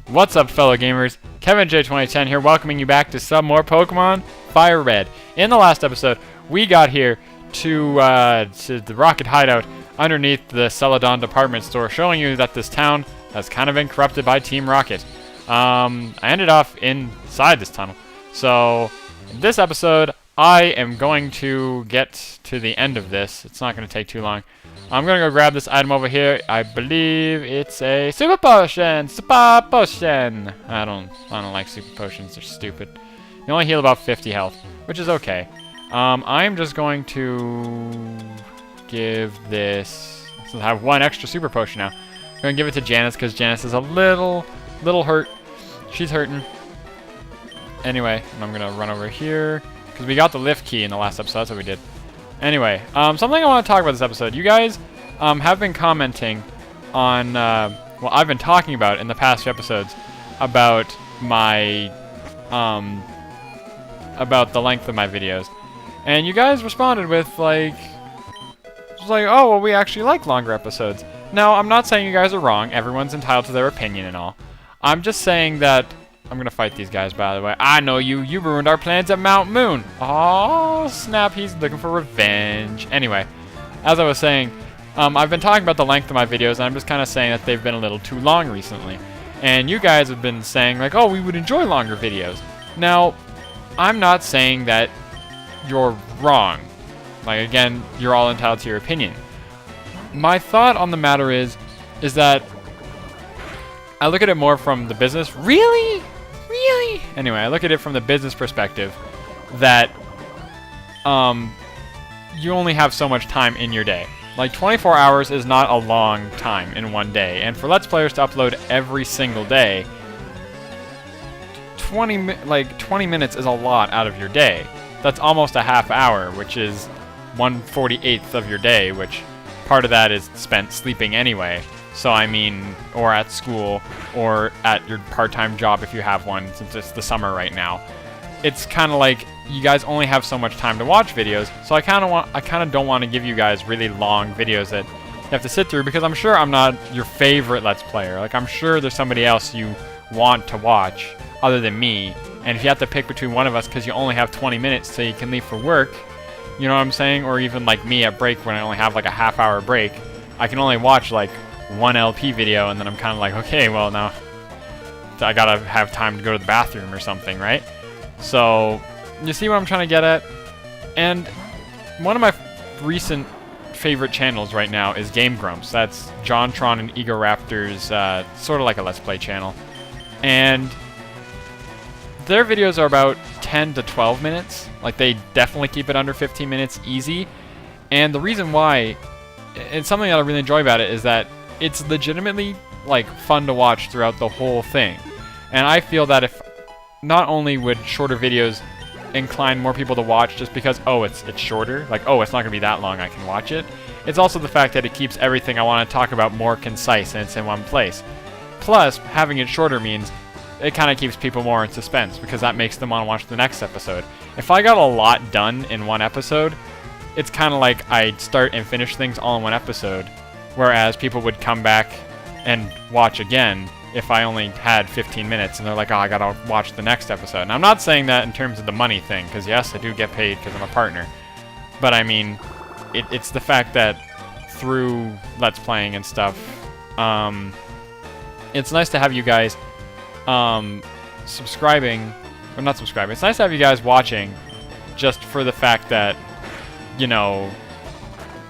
What's up, fellow gamers? Kevin J2010 here, welcoming you back to some more Pokemon FireRed. In the last episode, we got here to the Rocket Hideout underneath the Celadon department store, showing you that this town has kind of been corrupted by Team Rocket. I ended off inside this tunnel. So, in this episode, I am going to get to the end of this. It's not going to take too long. I'm going to go grab this item over here. I believe it's a Super Potion! Super Potion! I don't like Super Potions. They're stupid. They only heal about 50 health, which is okay. I'm just going to give this... So I have one extra Super Potion now. I'm going to give it to Janice because Janice is a little hurt. She's hurting. Anyway, I'm going to run over here because we got the lift key in the last episode. That's what we did. Anyway, something I want to talk about this episode. You guys have been commenting on, well, I've been talking about in the past few episodes about my, about the length of my videos. And you guys responded with, like, oh, well, we actually like longer episodes. Now, I'm not saying you guys are wrong. Everyone's entitled to their opinion and all. I'm just saying that... I'm gonna fight these guys, by the way. I know you. You ruined our plans at Mount Moon. Oh, snap. He's looking for revenge. Anyway, as I was saying, I've been talking about the length of my videos, and I'm just kind of saying that they've been a little too long recently. And you guys have been saying, like, oh, we would enjoy longer videos. Now, I'm not saying that you're wrong. Like, again, you're all entitled to your opinion. My thought on the matter is that I look at it more from the business. Really? Anyway, I look at it from the business perspective that you only have so much time in your day. Like 24 hours is not a long time in one day, and for Let's Players to upload every single day, 20 minutes is a lot out of your day. That's almost a half hour, which is 1/48th of your day, which part of that is spent sleeping anyway. So I mean, or at school, or at your part-time job if you have one, since it's the summer right now. It's kind of like you guys only have so much time to watch videos, so I kind of don't want to give you guys really long videos that you have to sit through, because I'm sure I'm not your favorite Let's Player. Like, I'm sure there's somebody else you want to watch other than me, and if you have to pick between one of us because you only have 20 minutes so you can leave for work, you know what I'm saying? Or even like me at break when I only have like a half-hour break, I can only watch like one LP video, and then I'm kind of like, okay, well, now I gotta have time to go to the bathroom or something, right? So, you see what I'm trying to get at? And one of my recent favorite channels right now is Game Grumps. That's JonTron and Egoraptor's, sort of like a Let's Play channel. And their videos are about 10 to 12 minutes. Like, they definitely keep it under 15 minutes easy. And the reason why, and something that I really enjoy about it, is that it's legitimately, like, fun to watch throughout the whole thing. And I feel that if not only would shorter videos incline more people to watch just because, oh, it's shorter, like, oh, it's not going to be that long, I can watch it, it's also the fact that it keeps everything I want to talk about more concise and it's in one place. Plus, having it shorter means it kind of keeps people more in suspense, because that makes them want to watch the next episode. If I got a lot done in one episode, it's kind of like I'd start and finish things all in one episode. Whereas people would come back and watch again if I only had 15 minutes, and they're like, oh, I gotta watch the next episode. And I'm not saying that in terms of the money thing, because yes, I do get paid because I'm a partner. But I mean, it's the fact that through Let's Playing and stuff, it's nice to have you guys subscribing, or not subscribing, it's nice to have you guys watching just for the fact that, you know,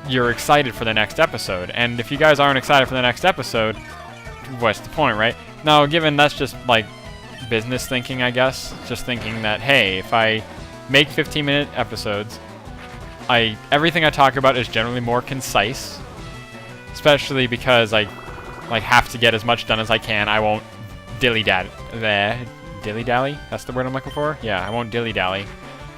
you're excited for the next episode. And if you guys aren't excited for the next episode, what's the point, right? Now, given that's just like business thinking, I guess, just thinking that, hey, if I make 15-minute episodes, everything I talk about is generally more concise, especially because I have to get as much done as I can. I won't dilly-dally? That's the word I'm looking for? Yeah, I won't dilly-dally.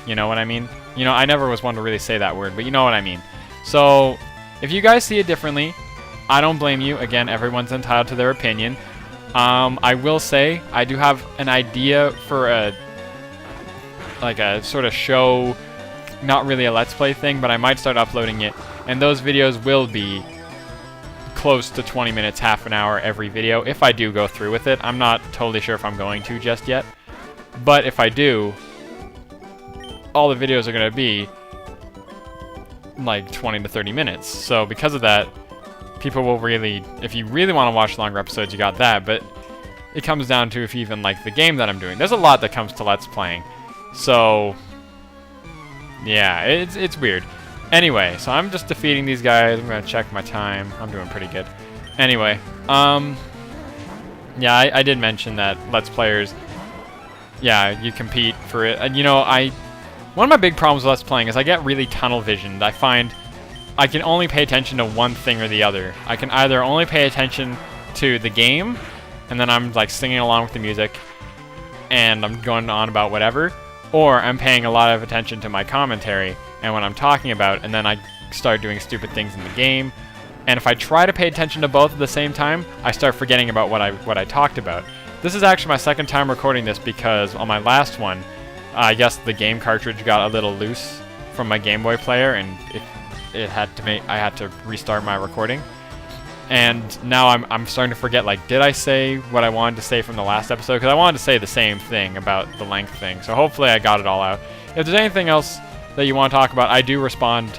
You know what I mean? You know, I never was one to really say that word, but you know what I mean. So, if you guys see it differently, I don't blame you. Again, everyone's entitled to their opinion. I will say, I do have an idea for a sort of show, not really a Let's Play thing, but I might start uploading it, and those videos will be close to 20 minutes, half an hour every video, if I do go through with it. I'm not totally sure if I'm going to just yet. But if I do, all the videos are going to be like 20 to 30 minutes. So because of that, people will really, if you really want to watch longer episodes, you got that. But it comes down to if you even like the game that I'm doing. There's a lot that comes to Let's Playing. So yeah, it's weird. Anyway, so I'm just defeating these guys. I'm going to check my time. I'm doing pretty good. Anyway, yeah, I did mention that Let's Players, yeah, you compete for it. And, you know, one of my big problems with Let's Playing is I get really tunnel visioned. I find I can only pay attention to one thing or the other. I can either only pay attention to the game, and then I'm like singing along with the music, and I'm going on about whatever, or I'm paying a lot of attention to my commentary and what I'm talking about, and then I start doing stupid things in the game. And if I try to pay attention to both at the same time, I start forgetting about what I talked about. This is actually my second time recording this because on my last one, I guess the game cartridge got a little loose from my Game Boy player, and I had to restart my recording. And now I'm starting to forget, like, did I say what I wanted to say from the last episode? Because I wanted to say the same thing about the length thing. So hopefully I got it all out. If there's anything else that you want to talk about, I do respond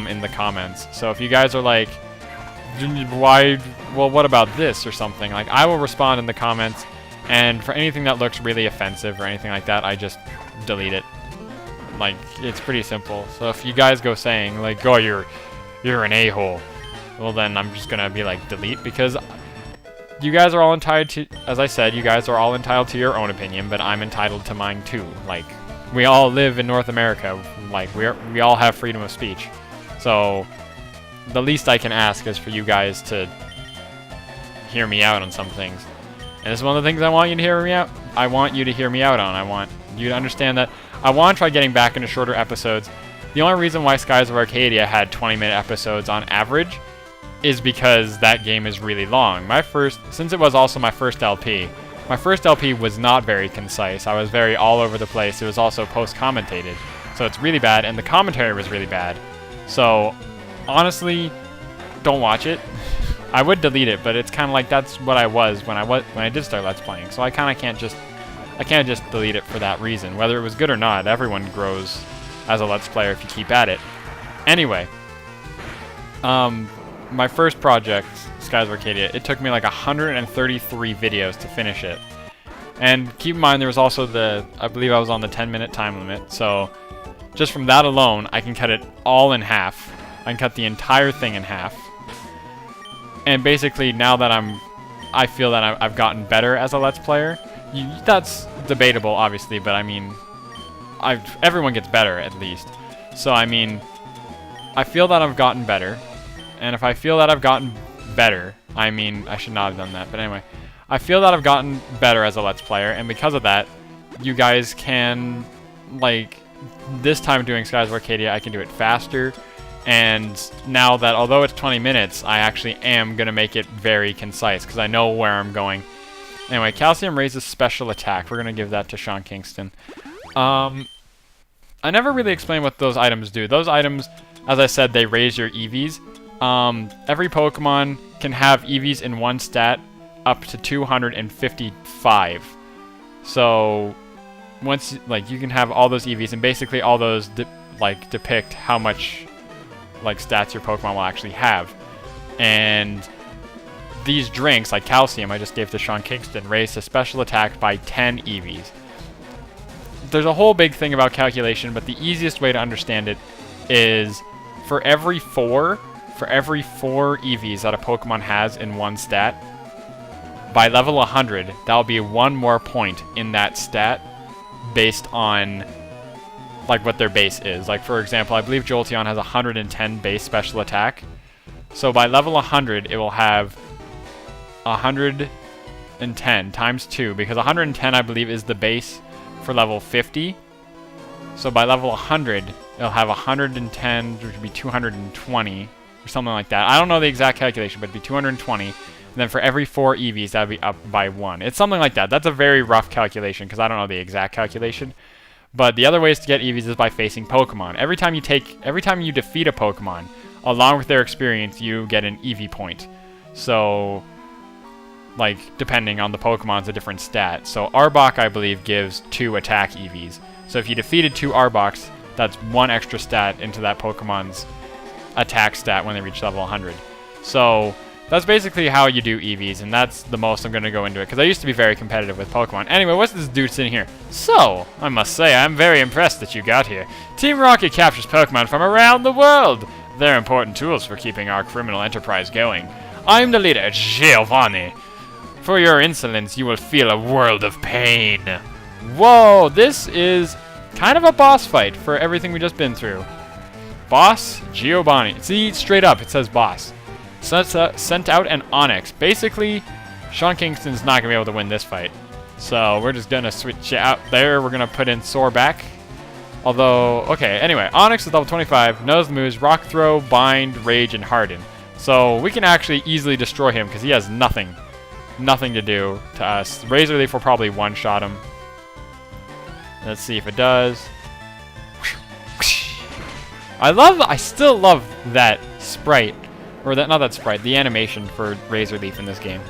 in the comments. So if you guys are like, why, well, what about this or something, like, I will respond in the comments. And for anything that looks really offensive or anything like that, I just delete it. Like, it's pretty simple. So if you guys go saying, like, oh, you're an a-hole, well, then I'm just gonna be like, delete, because you guys are all entitled to, as I said, you guys are all entitled to your own opinion, but I'm entitled to mine too. Like, we all live in North America. Like, we all have freedom of speech. So the least I can ask is for you guys to hear me out on some things. And this is one of the things I want you to hear me out. I want you to hear me out on. I want you to understand that I want to try getting back into shorter episodes. The only reason why Skies of Arcadia had 20-minute episodes on average is because that game is really long. Since it was also my first LP was not very concise. I was very all over the place. It was also post-commentated, so it's really bad, and the commentary was really bad. So honestly, don't watch it. I would delete it, but it's kind of like that's what I was when I did start Let's Playing. So I kind of can't just delete it for that reason. Whether it was good or not, everyone grows as a Let's Player if you keep at it. Anyway, my first project, Skies of Arcadia, it took me like 133 videos to finish it. And keep in mind, there was also I believe I was on the 10-minute time limit, so just from that alone, I can cut it all in half. I can cut the entire thing in half. And basically, now that I feel that I've gotten better as a Let's Player. That's debatable, obviously, but I mean, everyone gets better, at least. So, I mean, I feel that I've gotten better. And if I feel that I've gotten better, I mean, I should not have done that, but anyway. I feel that I've gotten better as a Let's Player, and because of that, you guys can, like, this time doing Skies of Arcadia, I can do it faster. And now that, although it's 20 minutes, I actually am going to make it very concise, because I know where I'm going. Anyway, Calcium raises special attack. We're going to give that to Sean Kingston. I never really explained what those items do. Those items, as I said, they raise your EVs. Every Pokemon can have EVs in one stat up to 255. So, once, like, you can have all those EVs, and basically all those, depict how much, like, stats your Pokemon will actually have. And these drinks, like Calcium, I just gave to Sean Kingston, raise the special attack by 10 EVs. There's a whole big thing about calculation, but the easiest way to understand it is for every 4 EVs that a Pokemon has in one stat, by level 100, that'll be 1 more point in that stat based on, like, what their base is. Like, for example, I believe Jolteon has 110 base special attack. So by level 100, it will have 110 times 2, because 110, I believe, is the base for level 50. So by level 100, it'll have 110, which would be 220, or something like that. I don't know the exact calculation, but it'd be 220. And then for every 4 EVs, that would be up by 1. It's something like that. That's a very rough calculation, because I don't know the exact calculation. But the other ways to get EVs is by facing Pokemon. Every time you defeat a Pokemon, along with their experience, you get an EV point. So, like, depending on the Pokemon's a different stat. So Arbok, I believe, gives 2 attack EVs. So if you defeated 2 Arboks, that's 1 extra stat into that Pokemon's attack stat when they reach level 100. So that's basically how you do EVs, and that's the most I'm going to go into it, because I used to be very competitive with Pokemon. Anyway, what's this dude sitting here? So, I must say, I'm very impressed that you got here. Team Rocket captures Pokemon from around the world. They're important tools for keeping our criminal enterprise going. I'm the leader, Giovanni. For your insolence, you will feel a world of pain. Whoa, this is kind of a boss fight for everything we just been through. Boss Giovanni. See, straight up, it says boss. Sent out an Onyx. Basically, Sean Kingston's not going to be able to win this fight. So we're just going to switch out there. We're going to put in Soarback. Although, okay, anyway, Onyx is level 25, knows the moves Rock Throw, Bind, Rage, and Harden. So we can actually easily destroy him because he has nothing to do to us. Razor Leaf will probably one-shot him. Let's see if it does. I still love that sprite, or that, not that sprite, the animation for Razor Leaf in this game.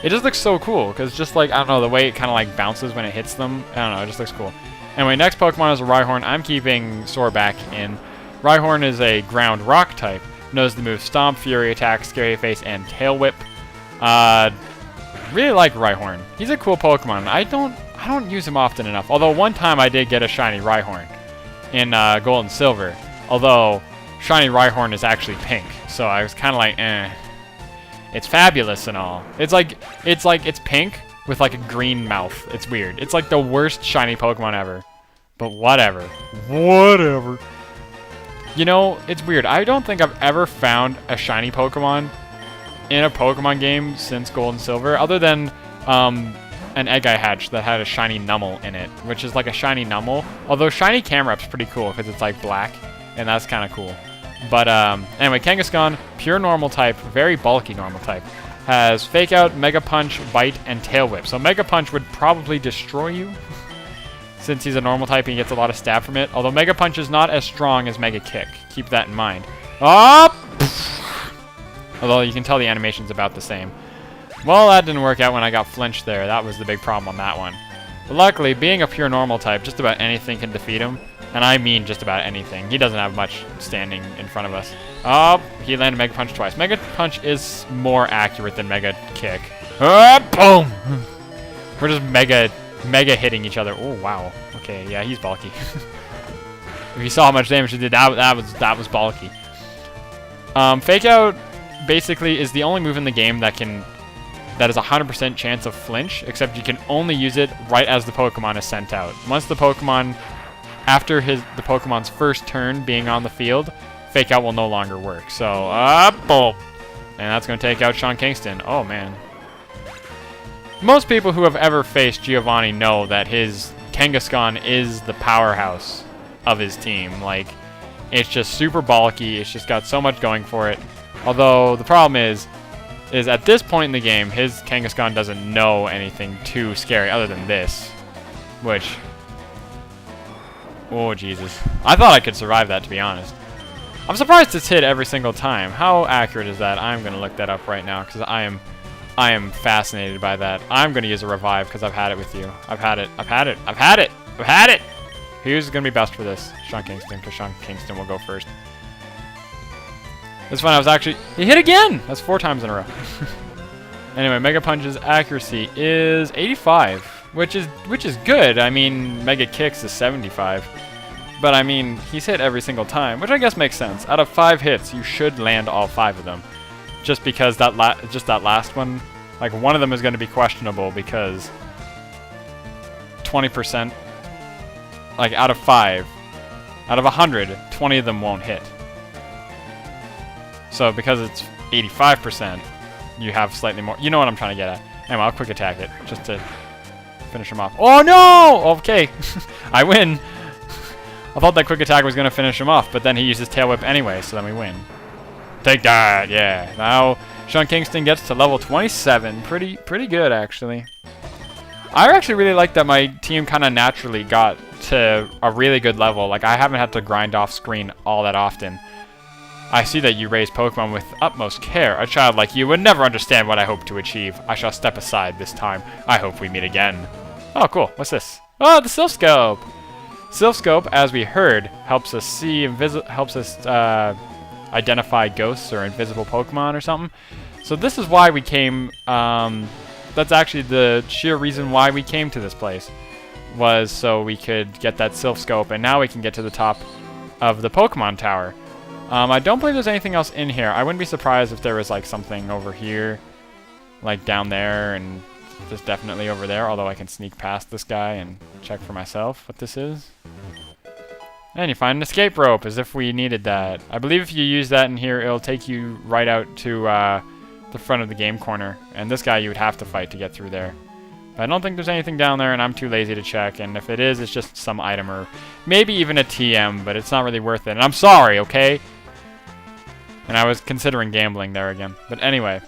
It just looks so cool, because just like, I don't know, the way it kind of like bounces when it hits them, I don't know, it just looks cool. Anyway, next Pokemon is a Rhyhorn. I'm keeping Soarback in. Rhyhorn is a ground rock type, knows the move Stomp, Fury Attack, Scary Face, and Tail Whip. Really like Rhyhorn. He's a cool Pokemon. I don't use him often enough, although one time I did get a shiny Rhyhorn in Gold and Silver. Although, shiny Rhyhorn is actually pink, so I was kind of like, eh. It's fabulous and all. It's pink with like a green mouth. It's weird. It's like the worst shiny Pokemon ever. But whatever. Whatever. You know, it's weird. I don't think I've ever found a shiny Pokemon in a Pokemon game since Gold and Silver, other than an egg I hatched that had a shiny Numel in it, which is like a shiny Numel. Although shiny Camerup's pretty cool because it's like black. And that's kind of cool. But anyway, Kangaskhan, pure normal type, very bulky normal type, has Fake Out, Mega Punch, Bite, and Tail Whip. So Mega Punch would probably destroy you, since he's a normal type and he gets a lot of stab from it. Although Mega Punch is not as strong as Mega Kick. Keep that in mind. Up! Although you can tell the animation's about the same. Well, that didn't work out when I got flinched there. That was the big problem on that one. But luckily, being a pure normal type, just about anything can defeat him. And I mean just about anything. He doesn't have much standing in front of us. Oh, he landed Mega Punch twice. Mega Punch is more accurate than Mega Kick. Boom! We're just mega hitting each other. Oh, wow. Okay, yeah, he's bulky. If you saw how much damage he did, that was bulky. Fake Out basically is the only move in the game that is a 100% chance of flinch, except you can only use it right as the Pokemon is sent out. Once the Pokemon... After the Pokemon's first turn being on the field, Fake Out will no longer work. So, boom! And that's going to take out Sean Kingston. Oh, man. Most people who have ever faced Giovanni know that his Kangaskhan is the powerhouse of his team. Like, it's just super bulky. It's just got so much going for it. Although, the problem is at this point in the game, his Kangaskhan doesn't know anything too scary other than this. Which... Oh, Jesus. I thought I could survive that, to be honest. I'm surprised it's hit every single time. How accurate is that? I'm going to look that up right now, because I am fascinated by that. I'm going to use a revive, because I've had it with you. I've had it! Who's going to be best for this? Sean Kingston, because Sean Kingston will go first. This one I was actually... He hit again! That's 4 times in a row. Anyway, Mega Punch's accuracy is 85. Which is good. I mean, Mega Kicks is 75. But I mean, he's hit every single time, which I guess makes sense. Out of 5 hits, you should land all 5 of them. Just because that last one, like one of them is going to be questionable because 20%, like out of 5, out of 100, 20 of them won't hit. So because it's 85%, you have slightly more. You know what I'm trying to get at. Anyway, I'll quick attack it just to finish him off. Oh no! Okay, I win. I thought that quick attack was going to finish him off, but then he uses Tail Whip anyway, so then we win. Take that, yeah. Now Sean Kingston gets to level 27. Pretty good, actually. I actually really like that my team kind of naturally got to a really good level. Like, I haven't had to grind off screen all that often. I see that you raise Pokemon with utmost care. A child like you would never understand what I hope to achieve. I shall step aside this time. I hope we meet again. Oh, cool. What's this? Oh, the Silph Scope! Silph Scope, as we heard, helps us see identify ghosts or invisible Pokemon or something. So this is why we came. That's actually the sheer reason why we came to this place, was so we could get that Silph Scope, and now we can get to the top of the Pokemon Tower. I don't believe there's anything else in here. I wouldn't be surprised if there was like something over here, like down there, and there's definitely over there, although I can sneak past this guy and check for myself what this is. And you find an escape rope, as if we needed that. I believe if you use that in here, it'll take you right out to the front of the game corner. And this guy you would have to fight to get through there. But I don't think there's anything down there, and I'm too lazy to check. And if it is, it's just some item or maybe even a TM, but it's not really worth it. And I'm sorry, okay? And I was considering gambling there again. But anyway.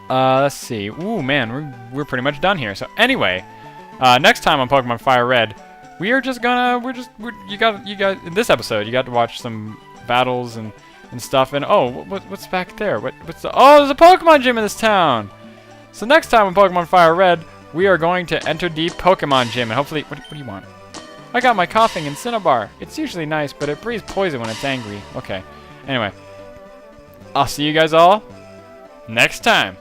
Let's see. Ooh, man, we're pretty much done here. So anyway, next time on Pokemon FireRed, we are just gonna, you got, in this episode, you got to watch some battles and stuff. And oh, what's back there? Oh, there's a Pokemon gym in this town. So next time on Pokemon FireRed, we are going to enter the Pokemon gym, and hopefully, what do you want? I got my coughing and Cinnabar. It's usually nice, but it breathes poison when it's angry. Okay. Anyway, I'll see you guys all next time.